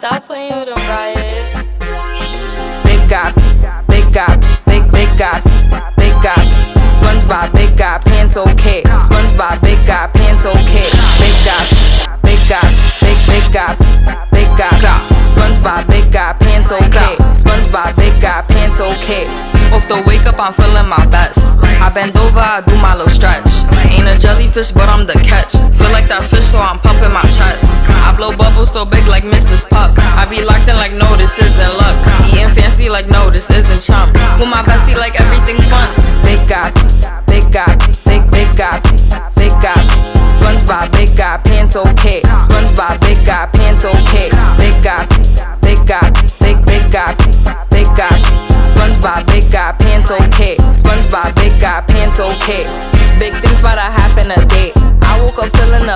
Stop playing with them, Riot. Big guy, big guy, big guy, big guy. SpongeBob, big guy, pants okay. SpongeBob, big guy, pants okay. Big guy, big guy, big guy, big guy. SpongeBob, big guy, pants okay. SpongeBob, big guy, pants okay. Off the wake up, I'm feeling my best. I bend over, I do my little stretch. Ain't a jellyfish, but I'm the catch. Feel like that fish, so I'm pumping my chest. I blow bubbles so big like Mrs. Puff. I be locked in like no, this isn't luck. Eating fancy like no, this isn't chump. With my bestie like everything fun. Big guy, big guy, big guy, big guy. SpongeBob, big guy, pants okay. SpongeBob, big guy, pants okay. Big guy, big guy, big guy, big guy. SpongeBob, big guy, pants okay. SpongeBob, big guy, pants okay. Big things bout to happen a day. I woke up feeling up.